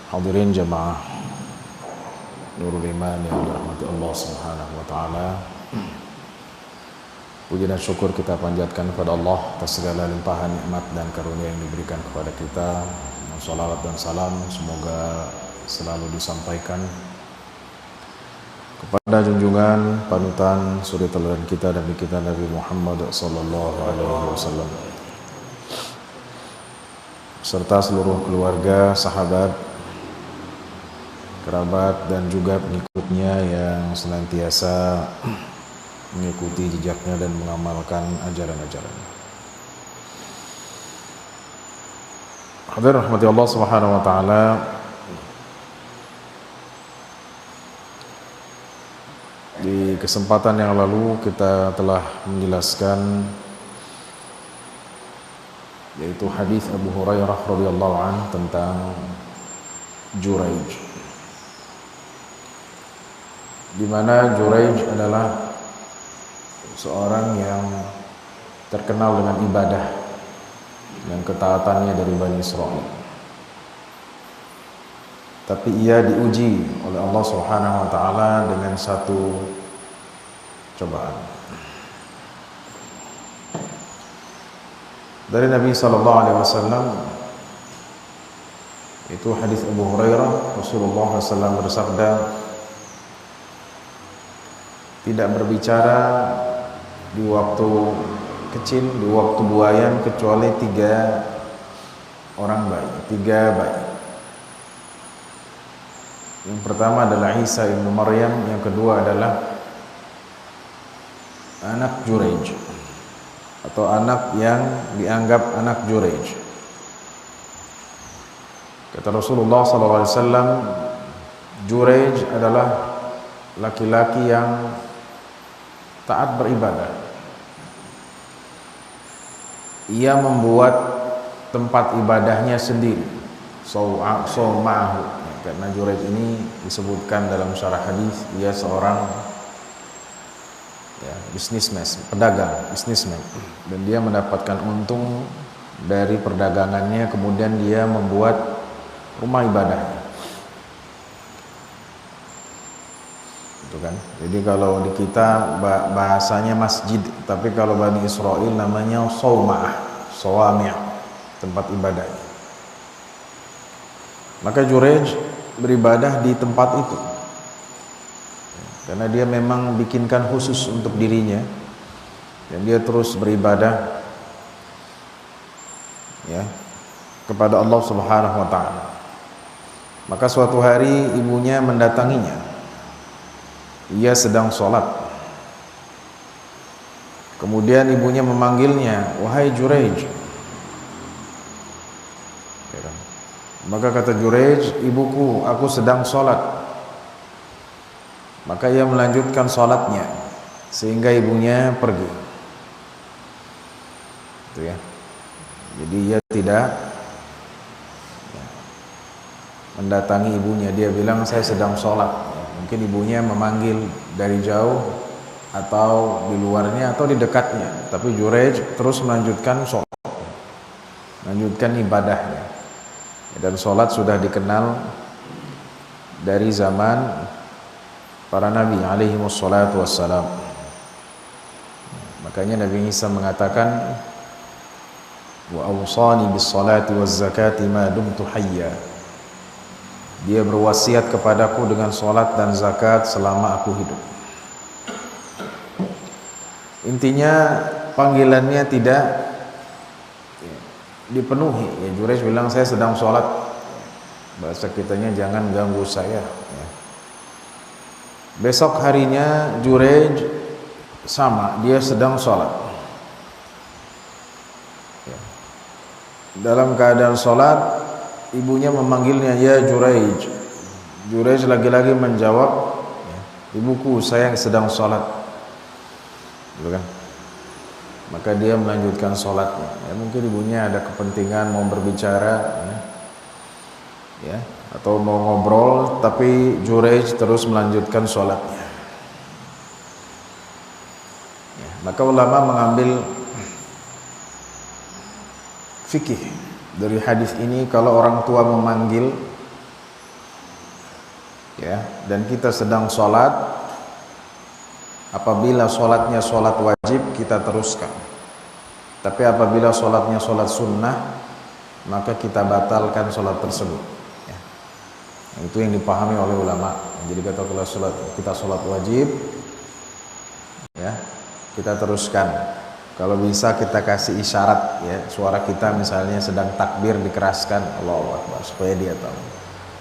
Hadirin jamaah Nurul Iman yang dirahmati Allah Subhanahu wa taala. Puji dan syukur kita panjatkan kepada Allah atas segala limpahan nikmat dan karunia yang diberikan kepada kita. Salawat dan salam semoga selalu disampaikan kepada junjungan panutan suri teladan kita dan kita Nabi Muhammad sallallahu alaihi wasallam serta seluruh keluarga, sahabat, kerabat dan juga pengikutnya yang senantiasa mengikuti jejaknya dan mengamalkan ajaran-ajarannya. Hadirin rahmati Allah Subhanahu wa taala. Di kesempatan yang lalu kita telah menjelaskan yaitu hadis Abu Hurairah radhiyallahu anhu tentang Juraij, di mana Juraij adalah seorang yang terkenal dengan ibadah dan ketaatannya dari Bani Israel. Tapi ia diuji oleh Allah Subhanahu wa taala dengan satu cobaan. Dari Nabi sallallahu alaihi wasallam, itu hadis Abu Hurairah, Rasulullah SAW bersabda, tidak berbicara di waktu kecil, di waktu buayan kecuali 3 orang bayi, 3 bayi. Yang pertama adalah Isa ibnu Maryam, yang kedua adalah anak Juraij atau anak yang dianggap anak Juraij. Kata Rasulullah SAW, Juraij adalah laki-laki yang taat beribadah. Ia membuat tempat ibadahnya sendiri, Sawma'ahu. Karena Juraij ini disebutkan dalam syarah hadis, ia seorang bisnismen, pedagang, bisnismen, dan dia mendapatkan untung dari perdagangannya, kemudian dia membuat rumah ibadahnya. Itu kan. Jadi kalau di kita bahasanya masjid, tapi kalau Bani Israel namanya Sawma'ah, Sawami', tempat ibadahnya. Maka Juraij beribadah di tempat itu karena dia memang bikinkan khusus untuk dirinya, dan dia terus beribadah kepada Allah Subhanahu wa taala. Maka suatu hari ibunya mendatanginya. Ia sedang sholat. Kemudian ibunya memanggilnya, "Wahai Juraij." Maka kata Juraij, "Ibuku, aku sedang sholat." Maka ia melanjutkan sholatnya sehingga ibunya pergi. Itu ya. Jadi ia tidak mendatangi ibunya. Dia bilang, "Saya sedang sholat." Mungkin ibunya memanggil dari jauh atau di luarnya atau di dekatnya. Tapi Juraij terus melanjutkan sholat, melanjutkan ibadahnya. Dan sholat sudah dikenal dari zaman para nabi alaihi wassalatu wassalam. Makanya Nabi Isa mengatakan, "Wa awsani bis salati waz zakati ma dumtu hayya." Dia berwasiat kepadaku dengan sholat dan zakat selama aku hidup. Intinya panggilannya tidak dipenuhi. Ya, Juraij bilang, "Saya sedang sholat." Bahasa kitanya, jangan ganggu saya. Ya. Besok harinya Juraij sama, dia sedang sholat. Ya. Dalam keadaan sholat, ibunya memanggilnya, "Ya Juraij." Juraij lagi-lagi menjawab, "Ibuku, saya sedang sholat." Gitu kan? Maka dia melanjutkan sholatnya. Ya, mungkin ibunya ada kepentingan mau berbicara, atau mau ngobrol, tapi Juraij terus melanjutkan sholatnya. Ya, maka ulama mengambil fikih dari hadis ini, kalau orang tua memanggil ya, dan kita sedang sholat, apabila sholatnya sholat wajib kita teruskan, tapi apabila sholatnya sholat sunnah maka kita batalkan sholat tersebut, ya. Itu yang dipahami oleh ulama. Jadi kata kalau kita sholat wajib, ya, kita teruskan. Kalau bisa kita kasih isyarat, ya, suara kita misalnya sedang takbir dikeraskan, Allahu Akbar, supaya dia tahu.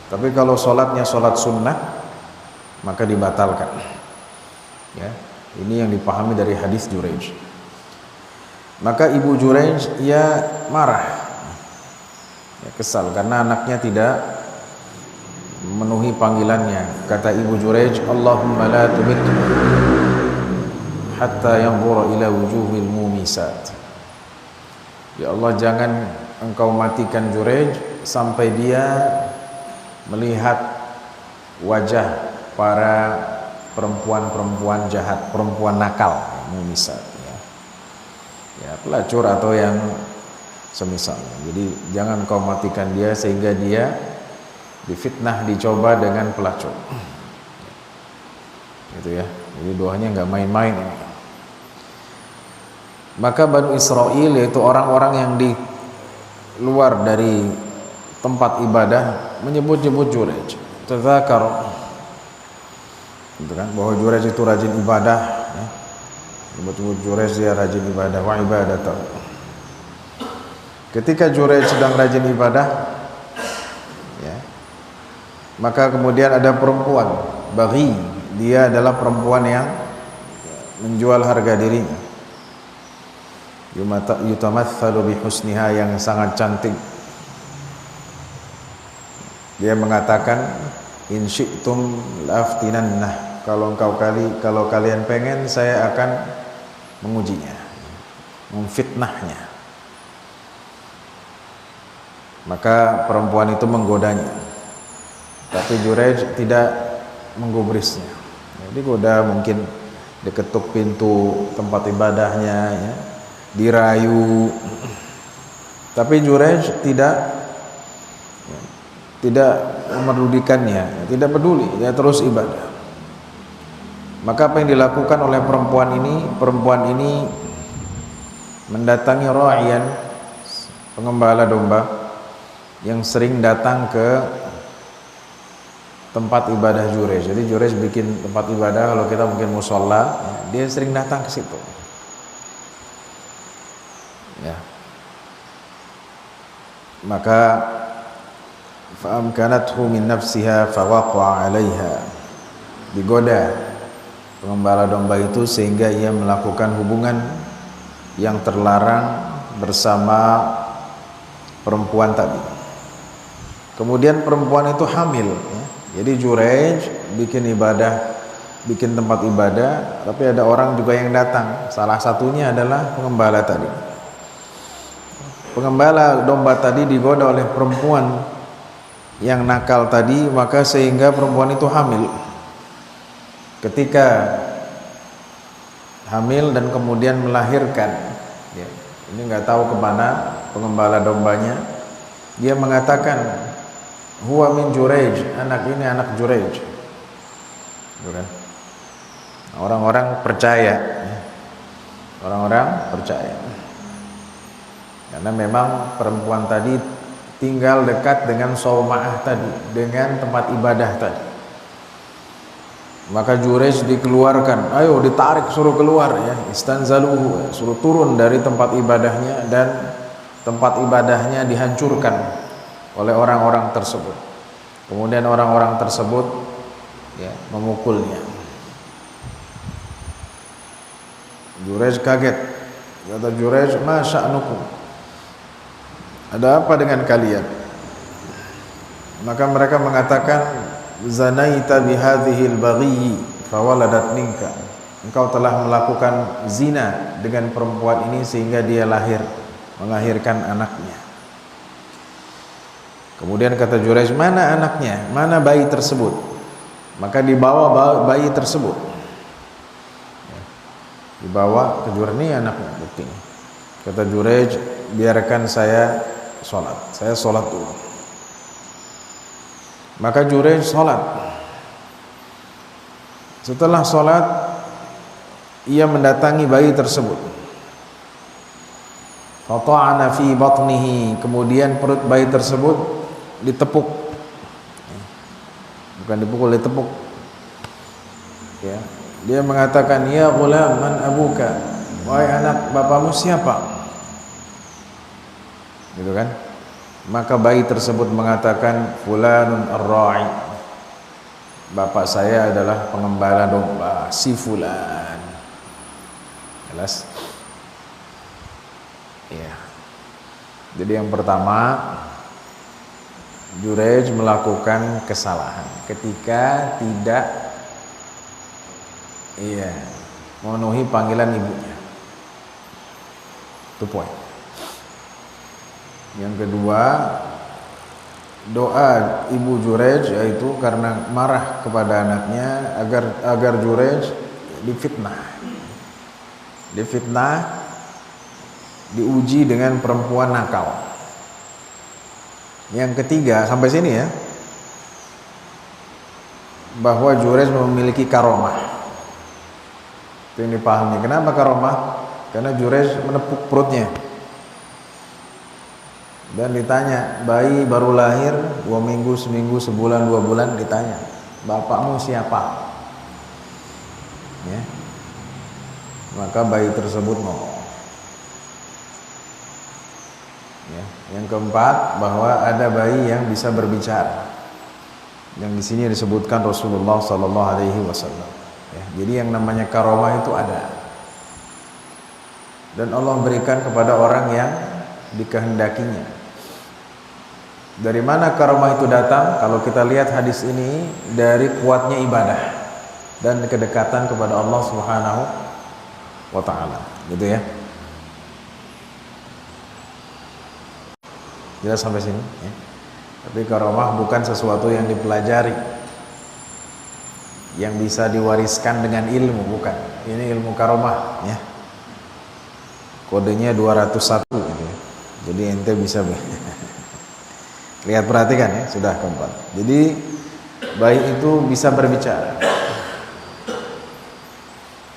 Tapi kalau sholatnya sholat sunnah maka dibatalkan, ya. Ini yang dipahami dari hadis Juraij. Maka ibu Juraij ia marah, ya, kesal karena anaknya tidak memenuhi panggilannya. Kata ibu Juraij, Allahumma la tubit hatta yanzura ila wujuhil mumisat. Ya Allah, jangan engkau matikan Juraij sampai dia melihat wajah para perempuan-perempuan jahat, perempuan nakal, mumisat, ya. Ya, pelacur atau yang semisal. Jadi jangan kau matikan dia sehingga dia difitnah, dicoba dengan pelacur. Gitu ya. Jadi doanya nggak main-main ini. Maka Banu Israel, yaitu orang-orang yang di luar dari tempat ibadah, menyebut-nyebut Juraij. Tadzakar, gitu kan, bahwa Juraij itu rajin ibadah, ya. Menyebut-nyebut Juraij dia rajin ibadah, wa ibadatahu. Ketika Juraij sedang rajin ibadah, ya, maka kemudian ada perempuan baghi, dia adalah perempuan yang menjual harga dirinya, yutamatsalu bihusniha, yang sangat cantik. Dia mengatakan, in syi'tum laftinannah, kalau kalian pengen saya akan mengujinya, memfitnahnya. Maka perempuan itu menggodanya, tapi Juraij tidak menggubrisnya. Jadi goda, mungkin diketuk pintu tempat ibadahnya, ya, dirayu, tapi Juraij tidak memedulikannya, tidak peduli, dia terus ibadah. Maka apa yang dilakukan oleh perempuan ini mendatangi ra'iyan, pengembala domba yang sering datang ke tempat ibadah Juraij. Jadi Juraij bikin tempat ibadah, kalau kita mungkin musola, dia sering datang ke situ, ya. Maka fa'amkanathu min nafsiha fawaqa'a 'alaiha, digoda pengembala domba itu sehingga ia melakukan hubungan yang terlarang bersama perempuan tadi. Kemudian perempuan itu hamil, ya. Jadi Juraij bikin ibadah, bikin tempat ibadah, tapi ada orang juga yang datang. Salah satunya adalah pengembala tadi. Pengembala domba tadi digoda oleh perempuan yang nakal tadi, maka sehingga perempuan itu hamil. Ketika hamil dan kemudian melahirkan, ya, ini nggak tahu kemana pengembala dombanya, dia mengatakan, huwa min Juraij, anak ini anak Juraij. Orang-orang percaya, ya. Orang-orang percaya karena memang perempuan tadi tinggal dekat dengan Sauma'ah tadi, dengan tempat ibadah tadi. Maka Juraij dikeluarkan, ayo ditarik, suruh keluar, ya, istanzaluhu, suruh turun dari tempat ibadahnya, dan tempat ibadahnya dihancurkan oleh orang-orang tersebut. Kemudian orang-orang tersebut, ya, memukulnya. Juraij kaget. Kata Juraij, ma sya'nukum, ada apa dengan kalian? Maka mereka mengatakan, zanaita bihadhil baghi fawaladat minka, engkau telah melakukan zina dengan perempuan ini sehingga dia melahirkan anaknya. Kemudian kata Juraij, mana anaknya, mana bayi tersebut? Maka dibawa bayi tersebut, dibawa ke Juraij, ini anaknya, buktinya. Kata Juraij, biarkan saya sholat dulu. Maka Juraij sholat, Setelah sholat, ia mendatangi bayi tersebut. Fata'ana fi batnihi, kemudian perut bayi tersebut ditepuk. Bukan dipukul, ditepuk. Ya. Dia mengatakan, "Ya ghulam, man abuka?" Wahai anak, bapamu siapa? Gitu kan? Maka bayi tersebut mengatakan, "Fulanun ar-ra'i." Bapak saya adalah pengembala domba, si fulan. Jelas? Ya. Jadi yang pertama, Juraij melakukan kesalahan ketika tidak memenuhi panggilan ibunya. Itu poin. Yang kedua, doa ibu Juraij yaitu karena marah kepada anaknya agar Juraij difitnah, diuji dengan perempuan nakal. Yang ketiga, sampai sini ya, bahwa Juraij memiliki karomah. Itu yang dipahami. Kenapa karomah? Karena Juraij menepuk perutnya dan ditanya, bayi baru lahir 2 minggu, seminggu, sebulan, 2 bulan, ditanya, bapakmu siapa? Ya. Maka bayi tersebut ngomong. Ya. Yang keempat, bahwa ada bayi yang bisa berbicara. Yang di sini disebutkan Rasulullah Sallallahu Alaihi Wasallam. Ya. Jadi yang namanya karomah itu ada. Dan Allah berikan kepada orang yang dikehendakinya. Dari mana karomah itu datang? Kalau kita lihat hadis ini, dari kuatnya ibadah dan kedekatan kepada Allah Subhanahu wa ta'ala, gitu ya. Jelas sampai sini ya? Tapi karomah bukan sesuatu yang dipelajari, yang bisa diwariskan dengan ilmu, bukan. Ini ilmu karomah ya. Kodenya 201 gitu ya. Jadi ente bisa lihat, perhatikan ya, sudah keempat. Jadi bayi itu bisa berbicara.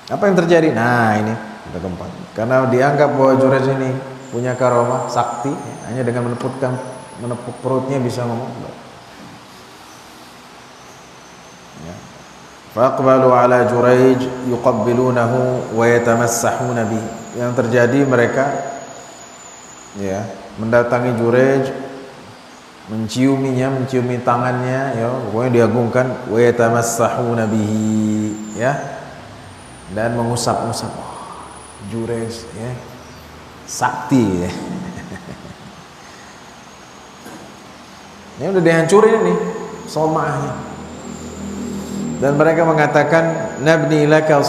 Apa yang terjadi? Nah ini sudah keempat. Karena dianggap bahwa Juraij ini punya karomah sakti, ya, hanya dengan menepuk perutnya bisa ngomong. Ya. Faqbalu ala Juraij yuqabbilunahu wa yatamassahuna bihi. Yang terjadi mereka ya mendatangi Juraij, menciumi tangannya, ya pokoknya diagungkan, wa yatamassahuna bihi, ya, dan mengusap-usap. Juraij ya sakti ya. Ini udah dihancurin nih soma'ahnya. Dan mereka mengatakan, nabni laka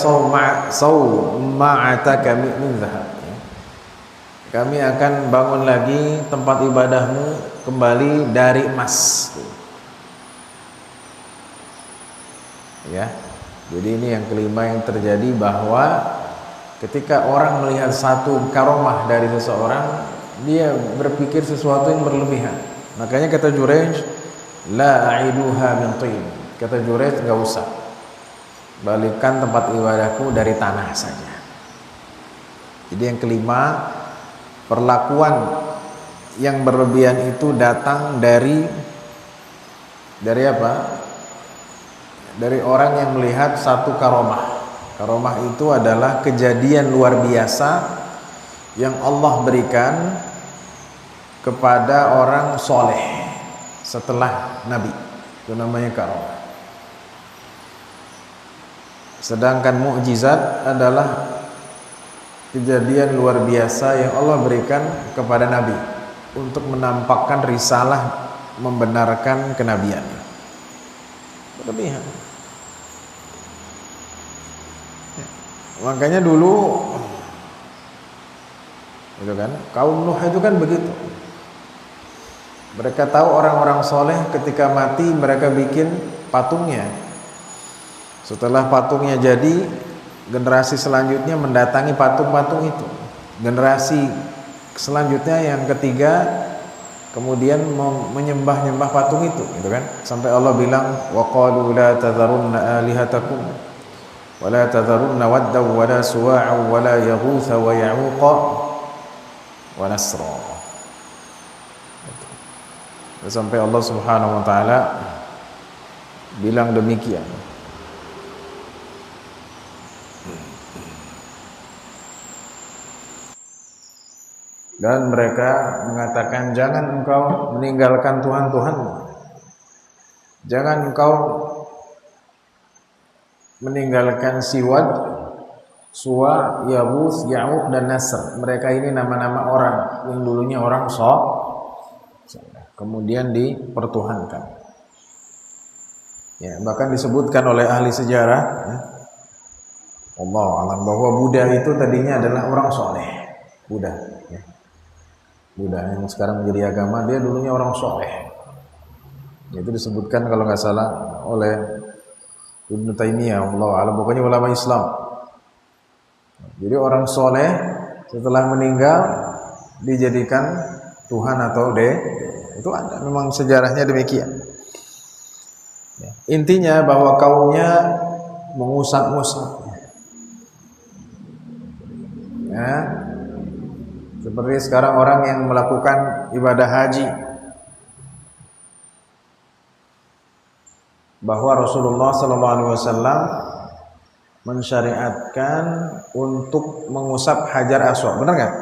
sawma'ataka min zahab. Kami akan bangun lagi tempat ibadahmu kembali dari emas. Ya. Jadi ini yang kelima yang terjadi, bahwa ketika orang melihat satu karomah dari seseorang, dia berpikir sesuatu yang berlebihan. Makanya kata Juraij, la a'iduha min tin. Kata Juraij, enggak usah. Balikan tempat ibadahku dari tanah saja. Jadi yang kelima, perlakuan yang berlebihan itu datang dari apa? Dari orang yang melihat satu karomah. Karomah itu adalah kejadian luar biasa yang Allah berikan kepada orang soleh setelah Nabi. Itu namanya karomah. Sedangkan mukjizat adalah kejadian luar biasa yang Allah berikan kepada Nabi untuk menampakkan risalah, membenarkan kenabian. Berlebihan. Ya. Makanya dulu itu kan, kaum Nuh itu kan begitu. Mereka tahu orang-orang soleh ketika mati mereka bikin patungnya. Setelah patungnya jadi, generasi selanjutnya mendatangi patung-patung itu. Generasi selanjutnya yang ketiga kemudian menyembah-nyembah patung itu, gitu kan? Sampai Allah bilang, wa qalu la tadharunna alihatakum wala tadharunna wadda wala suwa'a wala yaghutha wa ya'uqa wa nasra. Sampai Allah Subhanahu wa taala bilang demikian. Dan mereka mengatakan, jangan engkau meninggalkan Tuhan-Tuhanmu, jangan engkau meninggalkan Siwad, Suwa, Yaghus, Ya'uq dan Nasr. Mereka ini nama-nama orang yang dulunya orang kemudian dipertuhankan. Ya, bahkan disebutkan oleh ahli sejarah, ya, Allah alam, bahwa Buddha itu tadinya adalah orang soleh. Buddha, ya. Buddha yang sekarang menjadi agama, dia dulunya orang soleh. Itu disebutkan kalau nggak salah oleh Ibnu Taimiyah, Allah alam, pokoknya ulama Islam. Jadi orang soleh setelah meninggal dijadikan Tuhan atau itu ada, memang sejarahnya demikian. Ya. Intinya bahwa kaumnya mengusap-ngusap. Ya. Seperti sekarang orang yang melakukan ibadah haji, bahwa Rasulullah SAW mensyariatkan untuk mengusap Hajar Aswad, benar nggak?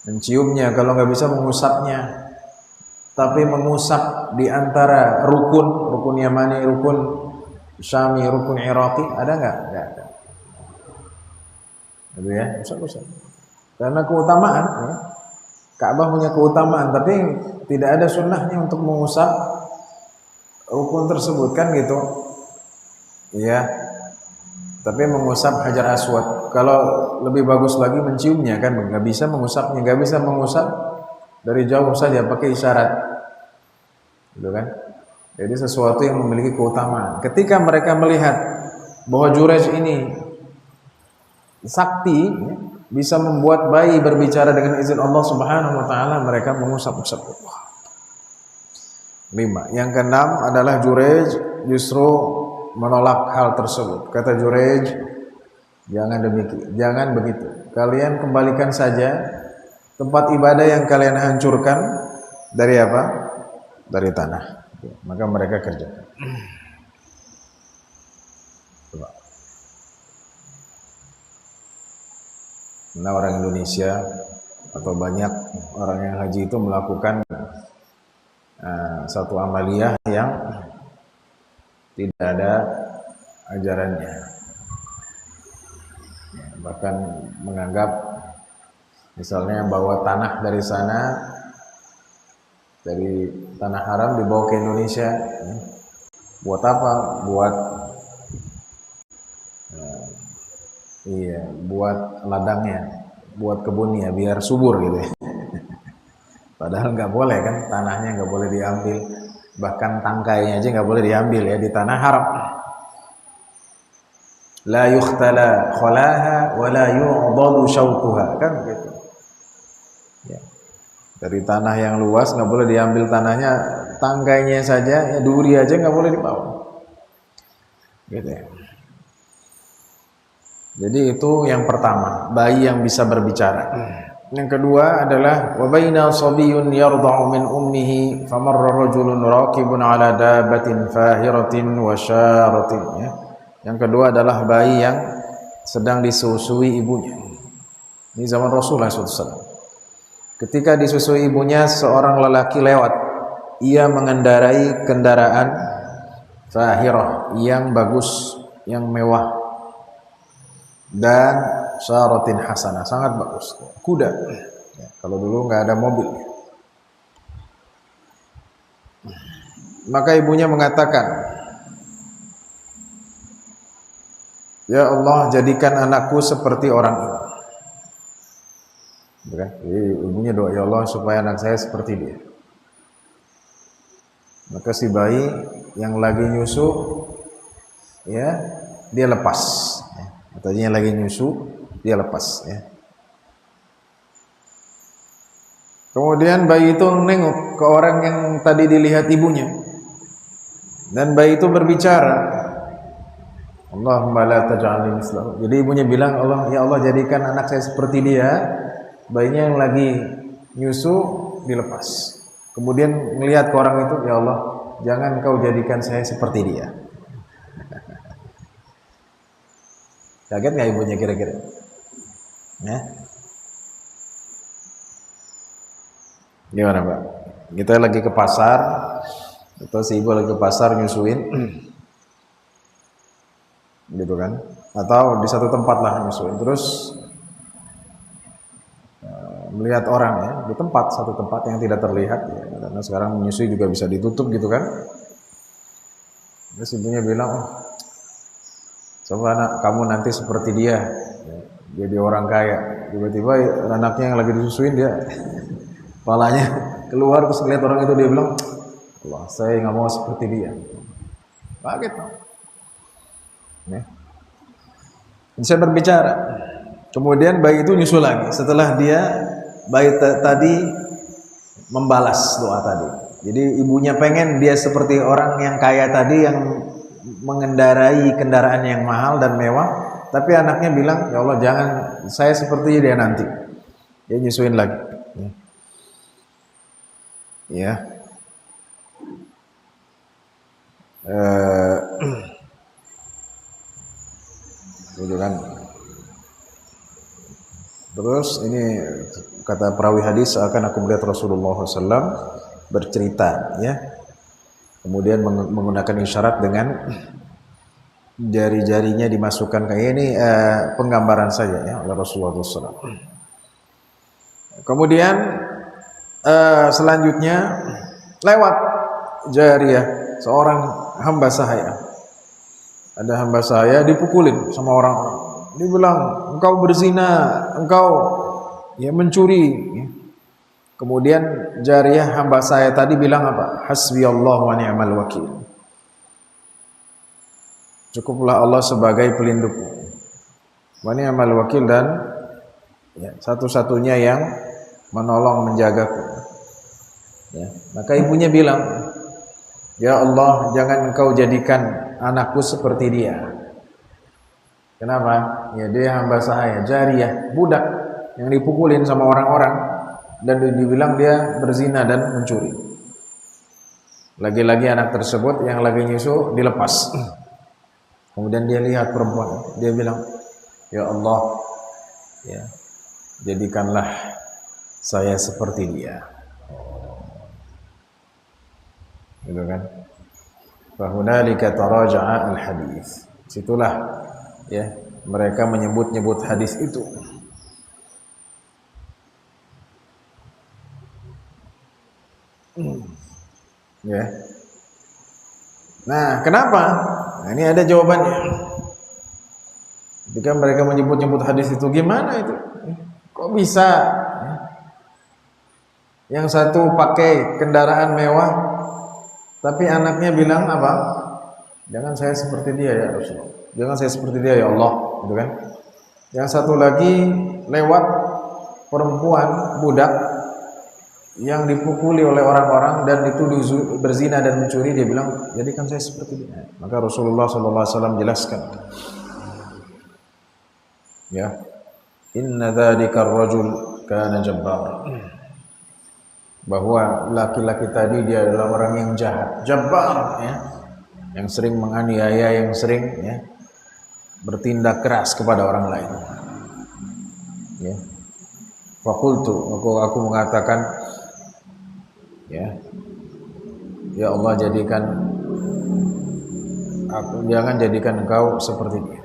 Menciumnya, kalau nggak bisa mengusapnya, tapi mengusap di antara rukun Yamani, rukun Syami, rukun Iraqi, ada nggak? Nggak ada. Gitu ya, usap-usap. Karena keutamaan, ya. Ka'bah punya keutamaan, tapi tidak ada sunnahnya untuk mengusap rukun tersebut, kan gitu. Iya. Tapi mengusap Hajar Aswad. Kalau lebih bagus lagi menciumnya, kan nggak bisa mengusapnya, nggak bisa mengusap dari jauh saja pakai isyarat, gitu kan? Jadi sesuatu yang memiliki keutamaan. Ketika mereka melihat bahwa Jurayj ini sakti, ya, bisa membuat bayi berbicara dengan izin Allah Subhanahu wa taala, mereka mengusap-usap. 5. Yang keenam adalah Jurayj justru menolak hal tersebut. Kata Jurayj, jangan demikian, jangan begitu. Kalian kembalikan saja tempat ibadah yang kalian hancurkan dari apa? Dari tanah. Maka mereka kerjakan. Nah, orang Indonesia atau banyak orang yang haji itu melakukan satu amaliyah yang tidak ada ajarannya, ya, bahkan menganggap misalnya bawa tanah dari sana, dari tanah haram dibawa ke Indonesia, ya. Buat apa? Buat buat ladangnya, buat kebunnya biar subur gitu ya. Padahal nggak boleh kan, tanahnya nggak boleh diambil, bahkan tangkainya aja nggak boleh diambil ya di tanah haram. La yukhtala khalaha wa la yu'dadu syauquha, kan gitu. Ya. Dari tanah yang luas nggak boleh diambil tanahnya, tangkainya saja, ya duri aja nggak boleh dibawa. Gitu ya. Jadi itu yang pertama, bayi yang bisa berbicara. Yang kedua adalah wa baina sabiyyun yarda'u min ummihi famarra rajulun raqibun 'ala dabbatin fahiratin wa syaratin, ya. Yang kedua adalah bayi yang sedang disusui ibunya. Ini zaman Rasulullah SAW. Ketika disusui ibunya, seorang lelaki lewat. Ia mengendarai kendaraan fahirah yang bagus, yang mewah, dan syaratin hasanah, sangat bagus, kuda. Ya, kalau dulu nggak ada mobil. Maka ibunya mengatakan, ya Allah, jadikan anakku seperti orang ini. Jadi ibunya doa, ya Allah supaya anak saya seperti dia. Maka si bayi yang lagi nyusu, ya, dia lepas. Tadinya lagi nyusu, dia lepas, ya. Kemudian bayi itu nengok ke orang yang tadi dilihat ibunya, dan bayi itu berbicara. Allahumma la taj'alni mislahu. Jadi ibunya bilang, Allah, ya Allah jadikan anak saya seperti dia. Bayinya yang lagi nyusu dilepas. Kemudian melihat ke orang itu, ya Allah, jangan kau jadikan saya seperti dia. Kaget nggak ibunya kira-kira? Ya? Gimana Pak? Kita lagi ke pasar, atau si ibu lagi ke pasar nyusuin, gitu kan? Atau di satu tempat lah nyusuin, terus melihat orang ya di tempat, satu tempat yang tidak terlihat ya, karena sekarang menyusui juga bisa ditutup gitu kan. Terus ibunya bilang, oh, coba anak kamu nanti seperti dia ya, jadi orang kaya. Tiba-tiba anaknya yang lagi disusuin dia kepalanya keluar, terus ngeliat orang itu, dia bilang, Allah, saya nggak mau seperti dia. Kaget ya. Bisa berbicara. Kemudian bayi itu nyusul lagi setelah dia bayi tadi membalas doa tadi. Jadi ibunya pengen dia seperti orang yang kaya tadi, yang mengendarai kendaraan yang mahal dan mewah, tapi anaknya bilang, ya Allah jangan saya seperti dia nanti. Dia nyusuin lagi. Ya. Gitu kan. Terus ini kata perawi hadis, akan aku melihat Rasulullah SAW bercerita ya, kemudian menggunakan isyarat dengan jari-jarinya dimasukkan kayak ini, penggambaran saja ya oleh Rasulullah SAW. Kemudian selanjutnya lewat jariyah, seorang hamba sahaya. Ada hamba sahaya dipukulin sama orang-orang. Dibilang, engkau berzina, engkau ya mencuri. Kemudian jariyah hamba saya tadi bilang apa? Hasbiyallahu wa ni'mal wakil. Cukuplah Allah sebagai pelindungku. Wa ni'mal wakil, dan ya, satu-satunya yang menolong menjagaku. Ya, maka ibunya bilang, ya Allah, jangan engkau jadikan anakku seperti dia. Kenapa? Ya dia hamba sahaya, jariyah, budak yang dipukulin sama orang-orang dan dibilang dia berzina dan mencuri. Lagi-lagi anak tersebut yang lagi nyusu dilepas. Kemudian dia lihat perempuan, dia bilang, ya Allah, ya jadikanlah saya seperti dia. Gitu kan? Fahunalika taraja'a al-hadis. Situlah ya mereka menyebut-nyebut hadis itu. Ya. Nah, kenapa? Nah, ini ada jawabannya. Ketika mereka menyebut-nyebut hadis itu, gimana itu? Kok bisa? Yang satu pakai kendaraan mewah, tapi anaknya bilang apa? Jangan saya seperti dia ya Rasulullah. Jangan saya seperti dia ya Allah, gitu kan? Yang satu lagi lewat perempuan budak yang dipukuli oleh orang-orang dan itu berzina dan mencuri, dia bilang, jadikan saya seperti dia. Maka Rasulullah SAW jelaskan, ya, inna dzalika ar-rajul kana jabbar. Bahwa laki-laki tadi dia adalah orang yang jahat, jabbar, ya, yang sering menganiaya, yang sering ya bertindak keras kepada orang lain. Ya. Fakultu, aku mengatakan, ya Allah jadikan aku, jangan jadikan engkau seperti dia.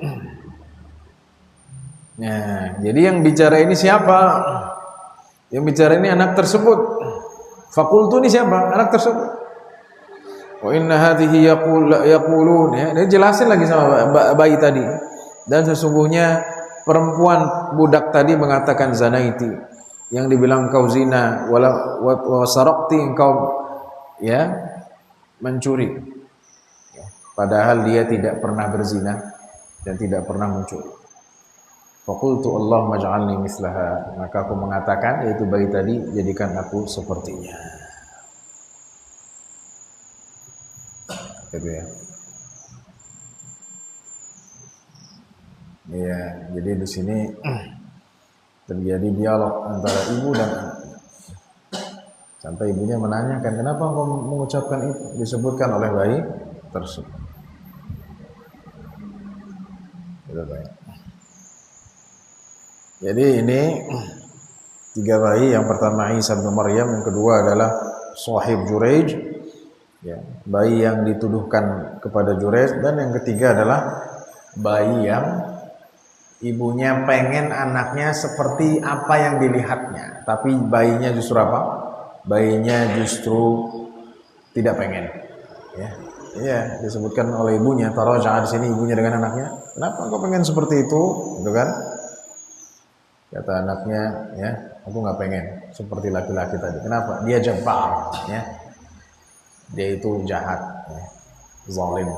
Nah, jadi yang bicara ini siapa? Yang bicara ini anak tersebut. Fakultu ini siapa? Anak tersebut. Wa inna hadhihi yaqulun, ya, dia jelasin lagi sama bayi tadi. Dan sesungguhnya perempuan budak tadi mengatakan zanaiti, yang dibilang engkau zina, wa saraqti, engkau ya mencuri. Ya, padahal dia tidak pernah berzina dan tidak pernah mencuri. Faqultu Allahumma ij'alni mislaha, maka aku mengatakan, yaitu bayi tadi, jadikan aku sepertinya. Gitu ya. Iya, jadi di sini terjadi dialog antara ibu dan anak. Sampai ibunya menanyakan, kenapa engkau mengucapkan itu? Disebutkan oleh bayi tersebut. Itu baik. Jadi ini 3 bayi. Yang pertama Isa bin Maryam, yang kedua adalah Shahib Juraij, ya, bayi yang dituduhkan kepada Juraij, dan yang ketiga adalah bayi yang ibunya pengen anaknya seperti apa yang dilihatnya, tapi bayinya justru apa? Bayinya justru tidak pengen. Ya, iya, disebutkan oleh ibunya, taraja'a di sini ibunya dengan anaknya. Kenapa kau pengen seperti itu? Gitu kan? Kata anaknya, ya, aku nggak pengen seperti laki-laki tadi. Kenapa? Dia jabbar, ya. Dia itu jahat, ya. Zalim.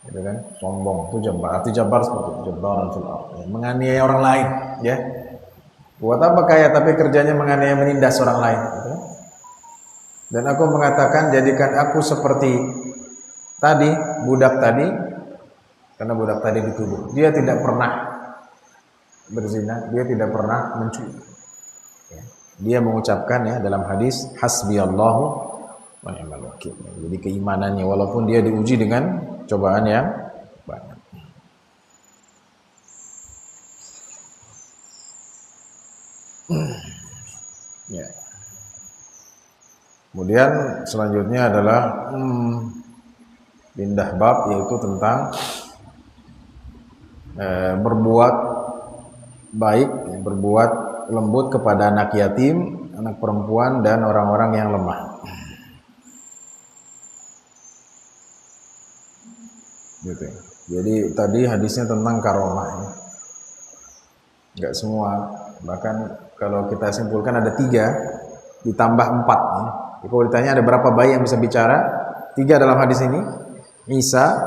Gitu kan? Sombong, itu jabbar. Arti jabbar seperti itu, jabbaran fil ardh, ya. Menganiaya orang lain, ya. Buat apa kaya tapi kerjanya menganiaya, menindas orang lain, gitu kan? Dan aku mengatakan, jadikan aku seperti tadi, budak tadi, karena budak tadi dituduh. Dia tidak pernah berzina, dia tidak pernah mencuri. Ya. Dia mengucapkan, ya, dalam hadis, hasbiyallahu wa ni'mal wakil. Jadi keimanannya, walaupun dia diuji dengan cobaan yang banyak. Ya. Kemudian selanjutnya adalah pindah bab, yaitu tentang berbuat baik, ya, berbuat lembut kepada anak yatim, anak perempuan, dan orang-orang yang lemah. Gitu. Jadi tadi hadisnya tentang karomah, ya. Enggak semua, bahkan kalau kita simpulkan ada 3 ditambah 4, ya. Jadi kalau ditanya ada berapa bayi yang bisa bicara, 3 dalam hadis ini. Isa,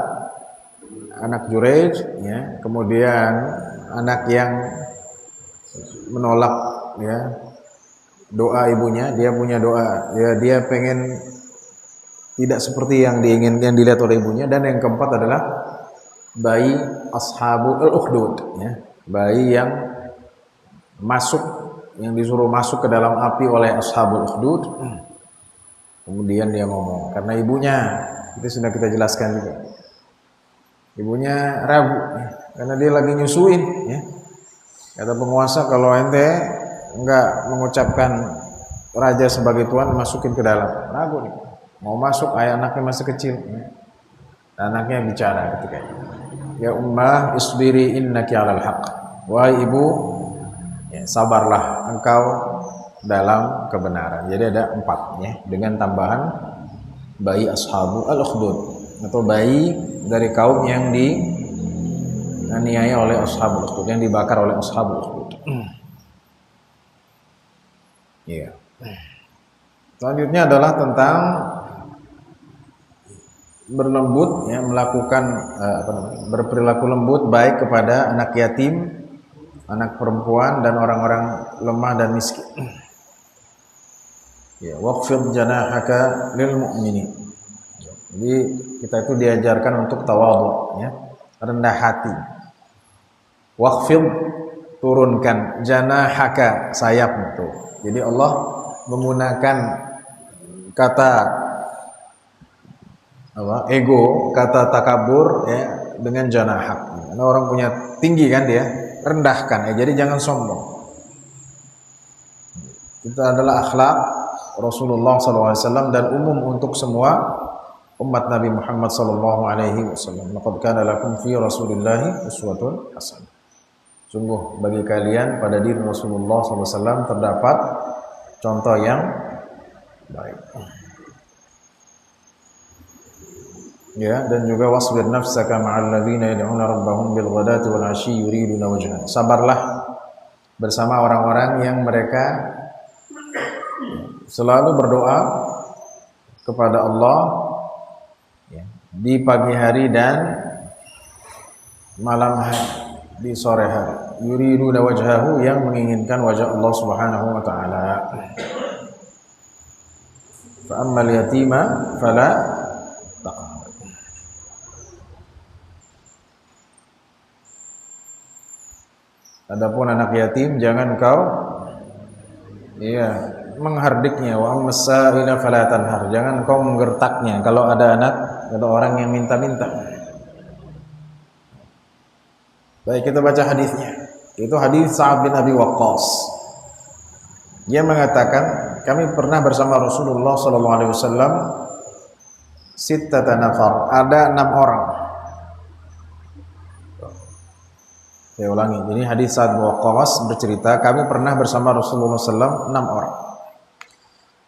anak Juraij, ya, kemudian anak yang menolak, ya, doa ibunya, dia punya doa, ya, dia pengen tidak seperti yang diinginkan, dilihat oleh ibunya. Dan yang keempat adalah bayi ashabul ukhdud, ya, bayi yang masuk, yang disuruh masuk ke dalam api oleh ashabul ukhdud. Kemudian dia ngomong, karena ibunya, itu sudah kita jelaskan juga, ibunya ragu, ya, karena dia lagi nyusuin, ya. Kata penguasa, kalau ente enggak mengucapkan raja sebagai tuan, masukin ke dalam. Ragu nih, mau masuk, anaknya masih kecil, ya. Anaknya bicara ketika itu, ya ummah isbiri innaki alal haq, wahai ibu, ya, sabarlah engkau dalam kebenaran. Jadi ada 4, ya, dengan tambahan bayi ashabu al-ukhdud, atau bayi dari kaum yang dianiaya oleh ashabul ukhdud, yang dibakar oleh ashabul ukhdud. Iya. Selanjutnya adalah tentang berlembut, ya, melakukan berperilaku lembut baik kepada anak yatim, anak perempuan, dan orang-orang lemah dan miskin. Ya, waqfid janahaka lil mu'minin. Jadi kita itu diajarkan untuk tawadhu, ya, rendah hati. Waqfid, turunkan, janahaka, sayapmu tuh. Jadi Allah menggunakan kata ego, kata takabur, ya, dengan janahak. Karena orang punya tinggi kan, dia rendahkan, ya, jadi jangan sombong. Itu adalah akhlak Rasulullah SAW dan umum untuk semua umat Nabi Muhammad SAW. Laqad kana lakum fi Rasulillahi uswatun hasanah. Sungguh bagi kalian pada diri Rasulullah SAW terdapat contoh yang baik. Ya, dan juga wasbir nafsaka ma'al ladzina yad'una rabbahum bil ghadati wal 'ashyi yuriduna wajha. Sabarlah bersama orang-orang yang mereka selalu berdoa kepada Allah, ya, di pagi hari dan malam hari, di sore hari. Yuriduna wajhahu, yang menginginkan wajah Allah Subhanahu wa taala. Fa ammal yatima fala taqhar. Adapun anak yatim jangan kau menghardiknya. Wa amsaila fala tanhar. Jangan kau menggertaknya kalau ada anak atau orang yang minta-minta. Baik, kita baca hadisnya. Itu hadis Sa'ad bin Abi Waqqas. Dia mengatakan, kami pernah bersama Rasulullah sallallahu alaihi wasallam sittata nafar. Ada 6 orang. Saya ulangi. Jadi hadis Sa'ad bin Waqqas bercerita, kami pernah bersama Rasulullah sallallahu 6 orang.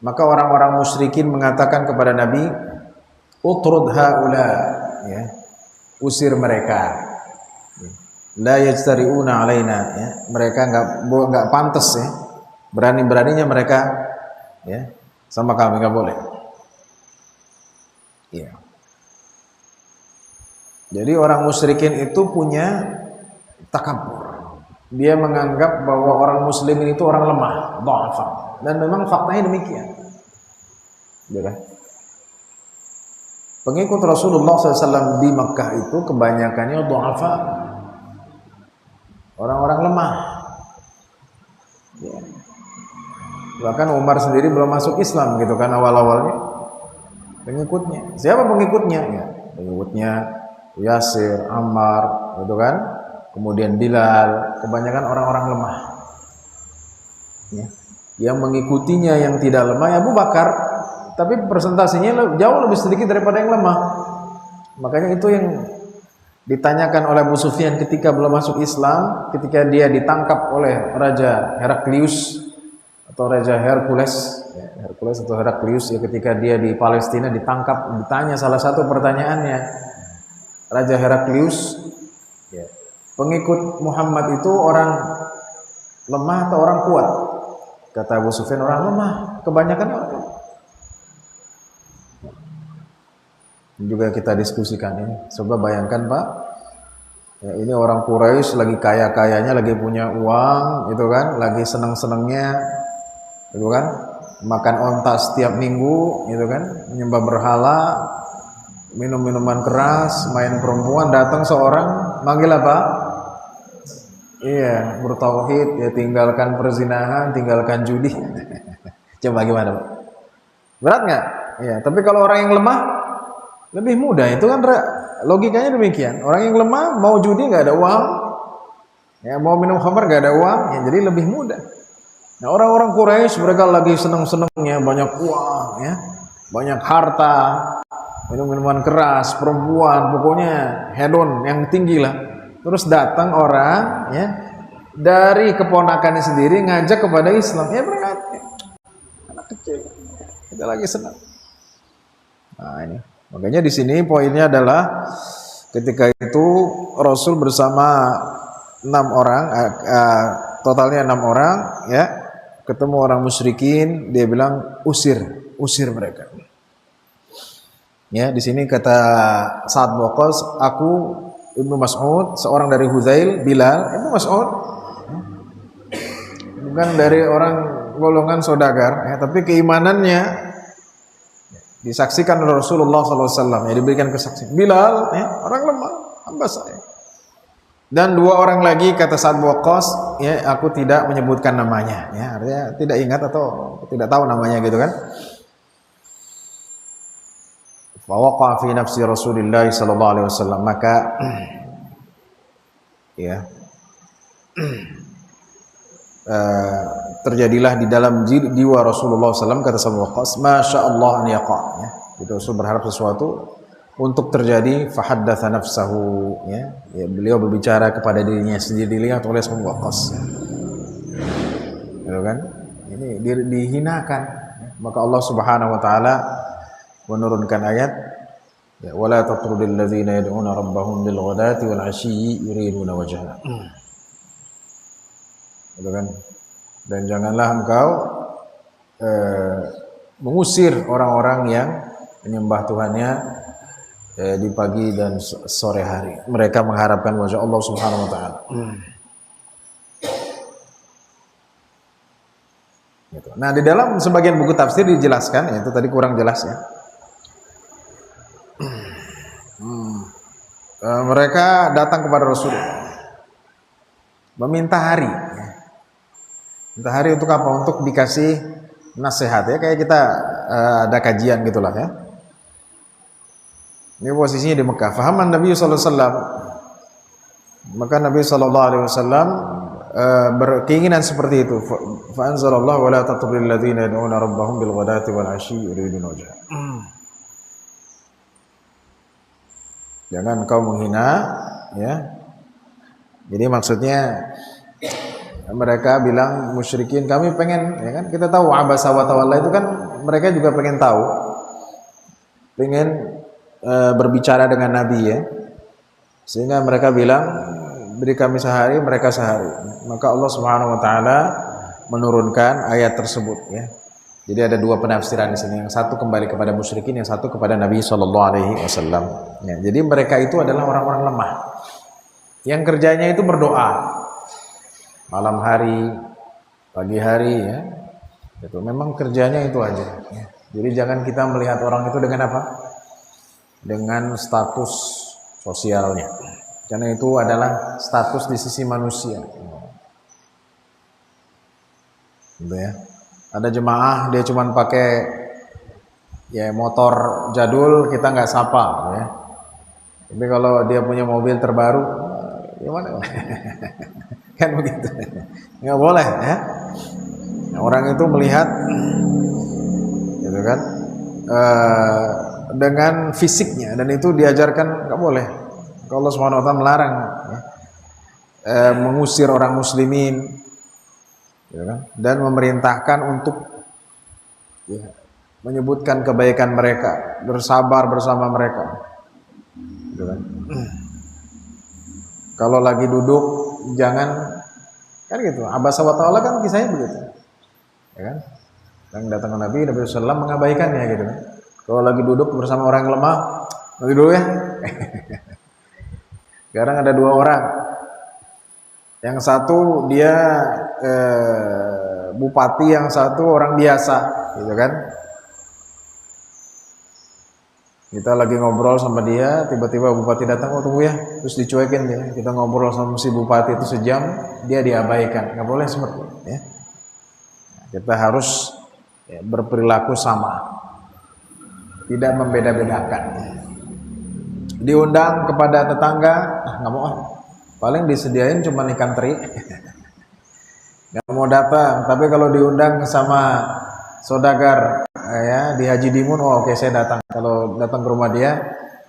Maka orang-orang musyrikin mengatakan kepada Nabi, utrud haula, ya, usir mereka. La yajtari'una alaina, ya. Mereka enggak pantas, ya. Berani-beraninya mereka, ya, sama kami, enggak boleh. Ya. Jadi orang musyrikin itu punya takabur. Dia menganggap bahwa orang muslimin itu orang lemah, dha'afa. Dan memang faktanya demikian. Ya kan? Pengikut Rasulullah SAW di Makkah itu kebanyakannya dha'afa. Orang-orang lemah. Ya. Bahkan Umar sendiri belum masuk Islam gitu kan awal-awalnya. Pengikutnya. Siapa pengikutnya? Ya, pengikutnya Yasir, Ammar, gitu kan? Kemudian Bilal, kebanyakan orang-orang lemah. Ya. Yang mengikutinya yang tidak lemah ya Abu Bakar, tapi presentasinya jauh lebih sedikit daripada yang lemah. Makanya itu yang ditanyakan oleh Abu Sufyan ketika belum masuk Islam, ketika dia ditangkap oleh Raja Heraklius atau Raja Hercules, ya, Hercules atau Heraklius, ya, ketika dia di Palestina ditangkap, ditanya salah satu pertanyaannya, Raja Heraklius, ya, pengikut Muhammad itu orang lemah atau orang kuat? Kata Abu Sufyan, orang lemah, kebanyakan orang lemah. Juga kita diskusikan ini. Coba bayangkan Pak, ya, ini orang Quraisy lagi kaya-kayanya, lagi punya uang, gitu kan, lagi seneng-senengnya, gitu kan, makan onta setiap minggu, gitu kan, menyembah berhala, minum minuman keras, main perempuan, datang seorang manggil apa? Iya, bertauhid, ya, tinggalkan perzinahan, tinggalkan judi. Coba gimana Pak? Berat nggak? Iya, tapi kalau orang yang lemah lebih mudah, itu kan logikanya demikian. Orang yang lemah mau judi nggak ada uang, ya, mau minum khamar nggak ada uang, ya, jadi lebih mudah. Nah, orang-orang Quraisy mereka lagi seneng-senengnya, banyak uang, ya, banyak harta, minum minuman keras, perempuan, pokoknya hedon yang tinggi lah. Terus datang orang, ya, dari keponakannya sendiri ngajak kepada Islam, ya berat, ya. Anak kecil, kita lagi senang. Nah ini, makanya di sini poinnya adalah ketika itu Rasul bersama 6 orang, totalnya 6 orang, ya, ketemu orang musyrikin, dia bilang usir mereka. Ya, di sini kata Sa'ad bin Waqqas, aku Ibnu Mas'ud, seorang dari Hudzail, Bilal, Ibnu Mas'ud, bukan dari orang golongan saudagar, ya, tapi keimanannya disaksikan oleh Rasulullah SAW, ya, diberikan kesaksian. Bilal, ya, orang lemah, hamba saya. Dan 2 orang lagi kata Sa'ad bin Waqqas, ya, aku tidak menyebutkan namanya, ya, artinya tidak ingat atau tidak tahu namanya, gitu kan. Fawaqa fi nafsi Rasulullah sallallahu alaihi wasallam, maka ya terjadilah di dalam jiwa Rasulullah SAW, kata Sa'ad bin Waqqas, masya Allah an yaqa, ya. Itu Rasul berharap sesuatu untuk terjadi, fahaddatsa nafsahu, ya, ya, beliau berbicara kepada dirinya sendiri, dilihat oleh Sa'ad bin Waqqas, gitu kan, ini dihinakan, ya. Maka Allah Subhanahu wa taala menurunkan ayat, ya, wala tatrudil ladzina yad'una rabbahum bil ghadati wal 'ashyi yuriduna wajha. Gitu kan? Dan janganlah engkau mengusir orang-orang yang menyembah Tuhannya di pagi dan sore hari. Mereka mengharapkan wajah Allah Subhanahu wa taala. Gitu. Nah, di dalam sebagian buku tafsir dijelaskan, ya, itu tadi kurang jelas, ya. Mereka datang kepada Rasul. meminta hari. Minta hari untuk apa? Untuk dikasih nasihat ya, kayak kita ada kajian gitulah ya. Ini posisinya di Mekah. Fahaman Nabi sallallahu alaihi wasallam. Maka Nabi sallallahu alaihi wasallam berkeinginan seperti itu. Fa anzalallahu wa la tatrul ladzina yad'una rabbahum bil ghadati wal 'ashyi yuriduna wajha. Jangan kau menghina ya. Jadi maksudnya mereka bilang musyrikin, kami pengen ya kan, kita tahu abasa wa tawalla itu kan mereka juga pengen tahu. Pengen berbicara dengan Nabi ya, sehingga mereka bilang beri kami sehari, mereka sehari. Maka Allah Subhanahu Wa Taala menurunkan ayat tersebut ya. Jadi ada dua penafsiran di sini, yang satu kembali kepada musyrikin, yang satu kepada Nabi Shallallahu Alaihi Wasallam. Ya, jadi mereka itu adalah orang-orang lemah, yang kerjanya itu berdoa malam hari, pagi hari ya. Itu memang kerjanya itu aja. Ya. Jadi jangan kita melihat orang itu dengan apa? Dengan status sosialnya, karena itu adalah status di sisi manusia gitu ya. Ada jemaah dia cuman pakai ya motor jadul, kita nggak sapa ya. Tapi kalau dia punya mobil terbaru gimana? Kan begitu, nggak boleh ya. Orang itu melihat gitu kan dengan fisiknya, dan itu diajarkan nggak boleh. Allah Subhanahu Wa Taala melarang ya, mengusir orang muslimin ya kan? Dan memerintahkan untuk ya, menyebutkan kebaikan mereka, bersabar bersama mereka gitu kan. Kalau lagi duduk jangan kan gitu. Abasa wa tawalla kan kisahnya begitu ya kan, yang datang ke Nabi SAW mengabaikannya gitu kan. Kalau lagi duduk bersama orang yang lemah, nanti dulu ya. Sekarang ada dua orang. Yang satu dia bupati, yang satu orang biasa, gitu kan. Kita lagi ngobrol sama dia, tiba-tiba bupati datang, oh tunggu ya, terus dicuekin dia. Kita ngobrol sama si bupati itu sejam, dia diabaikan. Nggak boleh seperti itu ya. Kita harus ya, berperilaku sama, tidak membeda-bedakan. Diundang kepada tetangga, nggak mau, paling disediain cuma ikan teri, nggak mau datang. Tapi kalau diundang sama saudagar ya di Haji Dimun, oh oke saya datang. Kalau datang ke rumah dia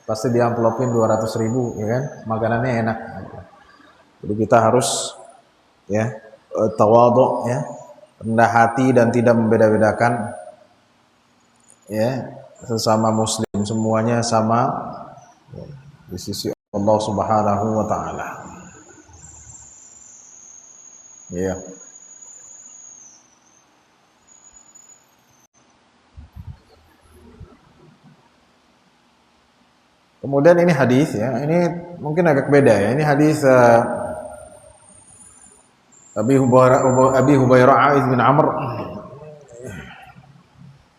pasti diamplopin 200.000 ya kan, makanannya enak. Jadi kita harus ya tawadhu ya, rendah hati dan tidak membeda-bedakan ya sesama muslim, semuanya sama ya, di sisi Allah Subhanahu wa taala. Ya. Kemudian ini hadis ya, ini mungkin agak beda ya. Ini hadis Abi Hubairah bin Amr.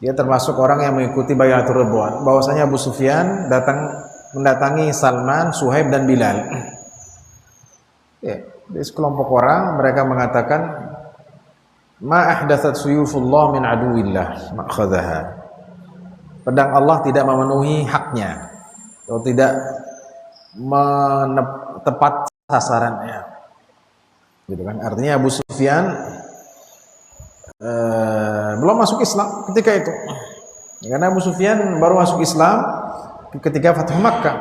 Dia termasuk orang yang mengikuti Bai'atul Ridwan. Bahwasanya Abu Sufyan mendatangi Salman, Suhaib dan Bilal. Ya, di sekelompok orang mereka mengatakan, "Ma ahdatsat suyufullah min aduwillah ma'khadhaha." Pedang Allah tidak memenuhi haknya, atau tidak tepat sasarannya. Gitu kan? Artinya Abu Sufyan belum masuk Islam ketika itu. Karena Abu Sufyan baru masuk Islam ketika Fathu Makkah.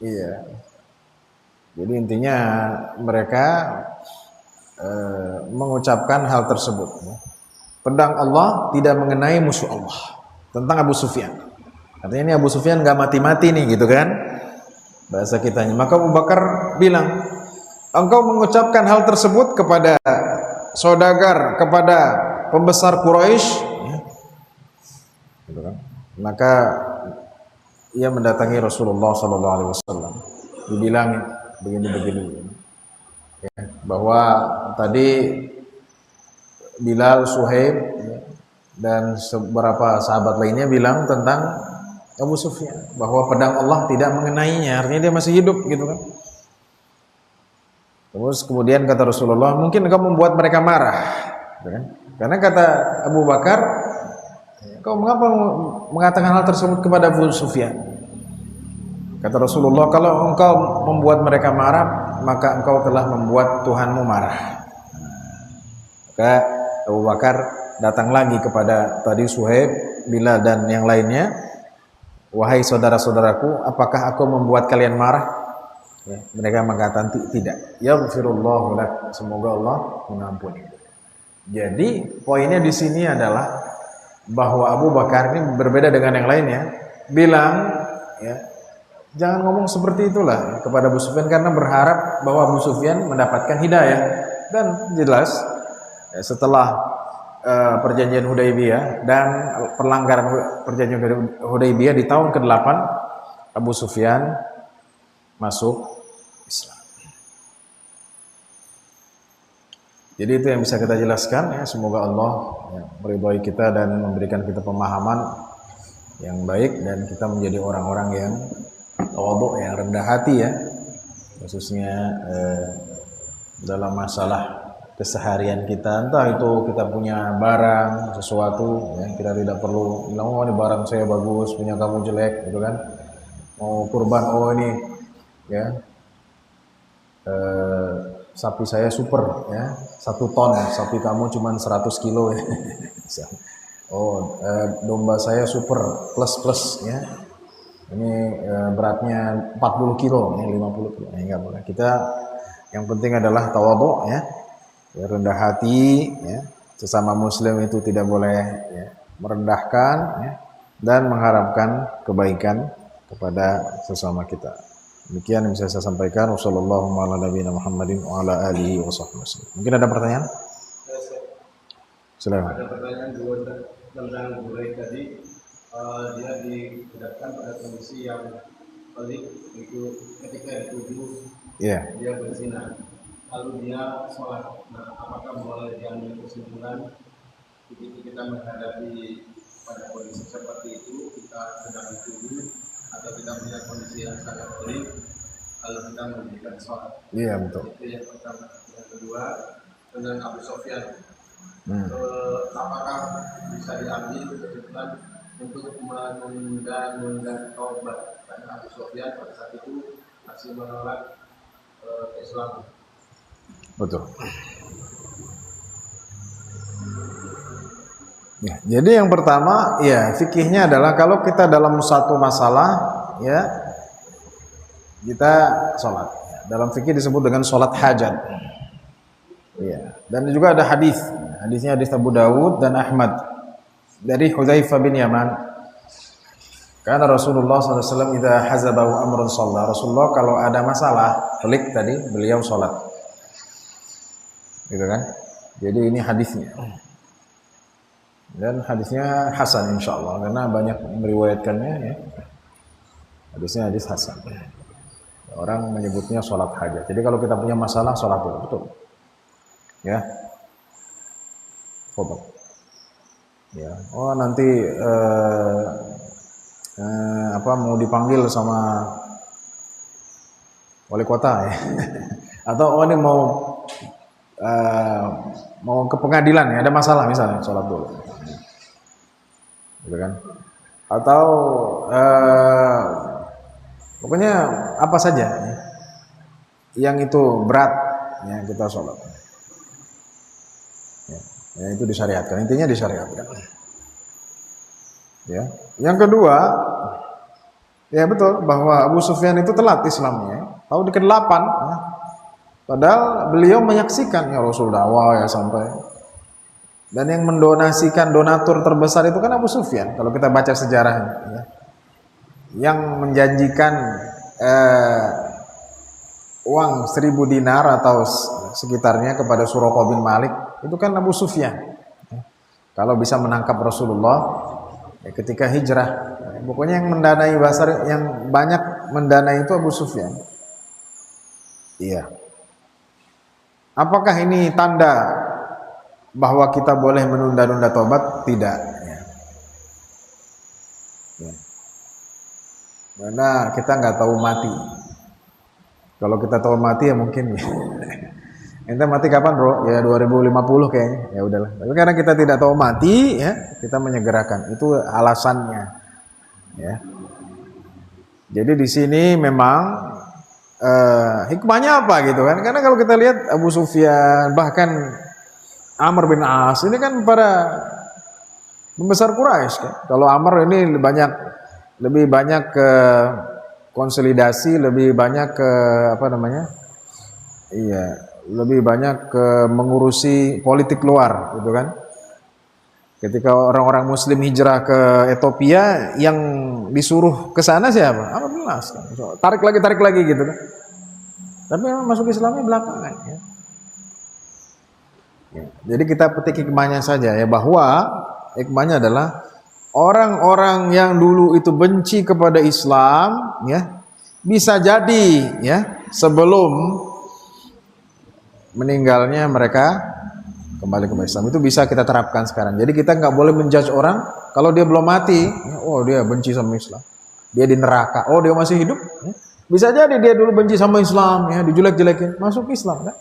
Iya. Jadi intinya mereka mengucapkan hal tersebut. Pedang Allah tidak mengenai musuh Allah. Tentang Abu Sufyan. Artinya ini Abu Sufyan nggak mati-mati nih, gitu kan? Bahasa kitanya. Maka Abu Bakar bilang, engkau mengucapkan hal tersebut kepada saudagar, kepada pembesar Quraisy, ya. Gitu kan? Maka ia mendatangi Rasulullah SAW. Dibilang begini-begini, ya, bahwa tadi Bilal, Suhaib, ya, dan beberapa sahabat lainnya bilang tentang Abu Sufyan bahwa pedang Allah tidak mengenainya, artinya dia masih hidup, gitu kan? Terus kemudian kata Rasulullah, mungkin engkau membuat mereka marah, gitu kan? Karena kata Abu Bakar, kau mengapa mengatakan hal tersebut kepada Abu Sufyan? Kata Rasulullah, kalau engkau membuat mereka marah, maka engkau telah membuat Tuhanmu marah. Maka Abu Bakar datang lagi kepada tadi Suhaib, Bilal dan yang lainnya. Wahai saudara-saudaraku, apakah aku membuat kalian marah? Ya, mereka mengatakan tidak. Yaghfirullahu lak, semoga Allah mengampuni. Jadi poinnya di sini adalah bahwa Abu Bakar ini berbeda dengan yang lainnya, bilang ya, jangan ngomong seperti itulah kepada Abu Sufyan karena berharap bahwa Abu Sufyan mendapatkan hidayah. Dan jelas ya, setelah perjanjian Hudaybiyah dan pelanggaran perjanjian Hudaybiyah di tahun ke-8, Abu Sufyan masuk Islam. Jadi itu yang bisa kita jelaskan ya. Semoga Allah ya, meridhai kita dan memberikan kita pemahaman yang baik dan kita menjadi orang-orang yang tawadhu, yang rendah hati ya, khususnya dalam masalah keseharian kita. Entah itu kita punya barang sesuatu ya, kita tidak perlu bilang oh ini barang saya bagus, punya kamu jelek gitu kan. Mau kurban, oh ini ya sapi saya super ya, 1 ton, sapi kamu cuma 100 kilo ya. Oh domba saya super plus ya, ini beratnya 40 kilo ya, 50 kilo ya, enggak boleh. Kita yang penting adalah tawadhu ya, rendah hati ya, sesama muslim itu tidak boleh ya, merendahkan ya, dan mengharapkan kebaikan kepada sesama kita. Demikian yang bisa saya sampaikan. Wassalamualaikum warahmatullahi wabarakatuh. Mungkin ada pertanyaan? Silakan. Ada pertanyaan tentang Burai tadi. Dia dihadapkan pada kondisi yang pelik itu ketika dituduh dia berzina. Lalu dia sholat. Nah, apakah boleh diambil kesimpulan ketika kita menghadapi pada kondisi seperti itu, kita sedang dituduh atau kita punya kondisi yang sangat pelik, lalu kita memberikan sholat? Iya betul. Itu yang pertama. Yang kedua, dengan Abu Sufyan, apakah bisa diambil kesimpulan untuk menunda taubat? Karena Abu Sufyan pada saat itu masih menolak Islam. Betul. Ya, jadi yang pertama, ya fikihnya adalah kalau kita dalam satu masalah, ya kita sholat. Dalam fikih disebut dengan sholat hajat. Ya, dan juga ada hadis. Hadisnya hadis Abu Dawud dan Ahmad dari Hudzaifah bin Yaman. Karena Rasulullah SAW idza hazabahu amrun shalla. Rasulullah kalau ada masalah pelik tadi beliau sholat. Gitu kan? Jadi ini hadisnya. Dan hadisnya hasan insyaallah karena banyak meriwayatkannya ya. Hadisnya hadis hasan. Orang menyebutnya sholat hajat. Jadi kalau kita punya masalah sholat dulu, betul. Ya. Foto. Ya. Oh nanti mau dipanggil sama wali kota ya. Atau oh ini mau ke pengadilan ya, ada masalah misalnya, sholat dulu. Gitu kan? Atau pokoknya apa saja ya, yang itu berat ya kita sholat. Ya, itu disyariatkan, intinya disyariatkan. Ya. Yang kedua, ya betul bahwa Abu Sufyan itu telat Islamnya, tahun ke-8 ya. Padahal beliau menyaksikan ya Rasul dakwah ya sampai. Dan yang mendonasikan, donatur terbesar itu kan Abu Sufyan kalau kita baca sejarahnya ya. Yang menjanjikan uang 1000 dinar atau sekitarnya kepada Suraqah bin Malik itu kan Abu Sufyan. Kalau bisa menangkap Rasulullah ya, ketika hijrah, pokoknya yang mendanai yang banyak mendanai itu Abu Sufyan. Iya. Apakah ini tanda bahwa kita boleh menunda-nunda tobat? Tidak. Ya. Karena kita nggak tahu mati. Kalau kita tahu mati ya mungkin ya. Ente mati kapan bro? Ya 2050 kayaknya. Ya udahlah. Tapi karena kita tidak tahu mati, ya kita menyegerakan. Itu alasannya. Ya. Jadi di sini memang hikmahnya apa gitu kan? Karena kalau kita lihat Abu Sufyan bahkan Amr bin As ini kan para pembesar Quraisy kan. Kalau Amr ini lebih banyak ke konsolidasi, lebih banyak ke apa namanya? Iya, lebih banyak ke mengurusi politik luar gitu kan. Ketika orang-orang muslim hijrah ke Ethiopia, yang disuruh ke sana siapa? Amr bin As kan. Tarik lagi gitu kan. Tapi memang masuk Islamnya belakangan ya. Ya, jadi kita petik hikmahnya saja ya, bahwa hikmahnya adalah orang-orang yang dulu itu benci kepada Islam ya, bisa jadi ya sebelum meninggalnya mereka kembali ke Islam. Itu bisa kita terapkan sekarang. Jadi kita nggak boleh menjudge orang kalau dia belum mati, ya, oh dia benci sama Islam, dia di neraka, oh dia masih hidup ya. Bisa jadi dia dulu benci sama Islam ya, dijelek-jelekin, masuk Islam kan.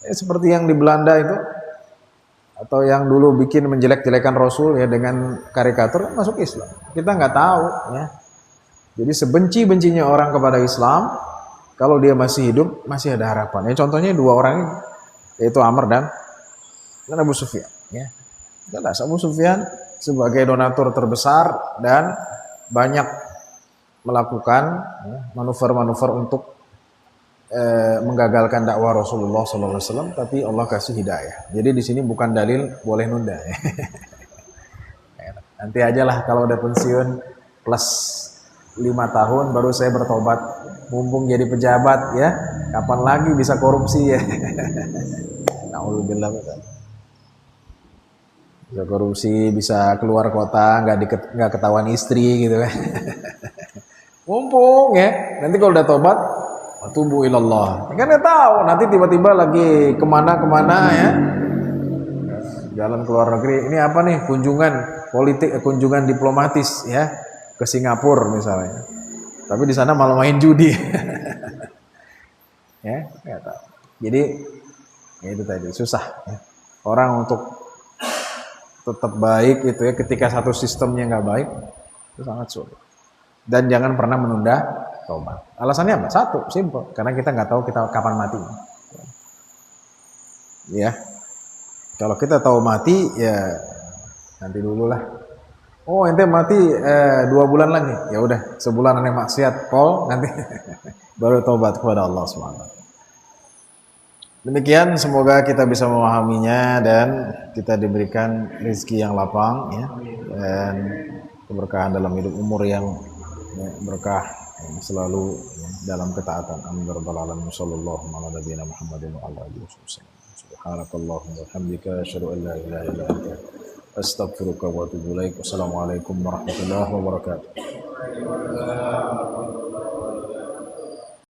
Seperti yang di Belanda itu, atau yang dulu bikin menjelek-jelekan Rasul ya dengan karikatur, masuk Islam. Kita nggak tahu ya. Jadi sebenci-bencinya orang kepada Islam, kalau dia masih hidup masih ada harapan. Ya contohnya dua orang ini, yaitu Amr dan Abu Sufyan. Ya, jelas Abu Sufyan sebagai donatur terbesar dan banyak melakukan manuver-manuver untuk menggagalkan dakwah Rasulullah SAW, tapi Allah kasih hidayah. Jadi di sini bukan dalil boleh nunda. Ya. Nanti aja lah kalau udah pensiun plus 5 tahun baru saya bertobat. Mumpung jadi pejabat ya, kapan lagi bisa korupsi ya? Na'udzubillah. Bisa korupsi, bisa keluar kota, nggak ketahuan istri gitu kan? Mumpung ya, nanti kalau udah tobat tubuh ilallah. Kan nggak tahu nanti tiba-tiba lagi kemana ya, jalan ke luar negeri. Ini apa nih, kunjungan politik, kunjungan diplomatis ya ke Singapura misalnya. Tapi di sana malah main judi. Ya, nggak tahu. Jadi ya itu tadi susah. Ya. Orang untuk tetap baik itu ya, ketika satu sistemnya nggak baik itu sangat sulit. Dan jangan pernah menunda taubat. Alasannya apa? Satu, simple. Karena kita nggak tahu kita kapan mati. Ya, kalau kita tahu mati, ya nanti dulu lah. Oh, ente mati 2 bulan lagi. Ya udah, sebulan aneh maksiat, pol nanti baru taubat kepada Allah SWT. Demikian, semoga kita bisa memahaminya dan kita diberikan rezeki yang lapang, ya, dan keberkahan dalam hidup, umur yang berkah, selalu dalam ketaatan. Amin ya rabbal alamin. Sallallahu ala nabiyina Muhammadin wa ala alihi wasallam. Subhanakallahumma wa bihamdika asyhadu an la ilaha illa anta astaghfiruka wa atubu ilaik. Wassalamualaikum warahmatullahi wabarakatuh.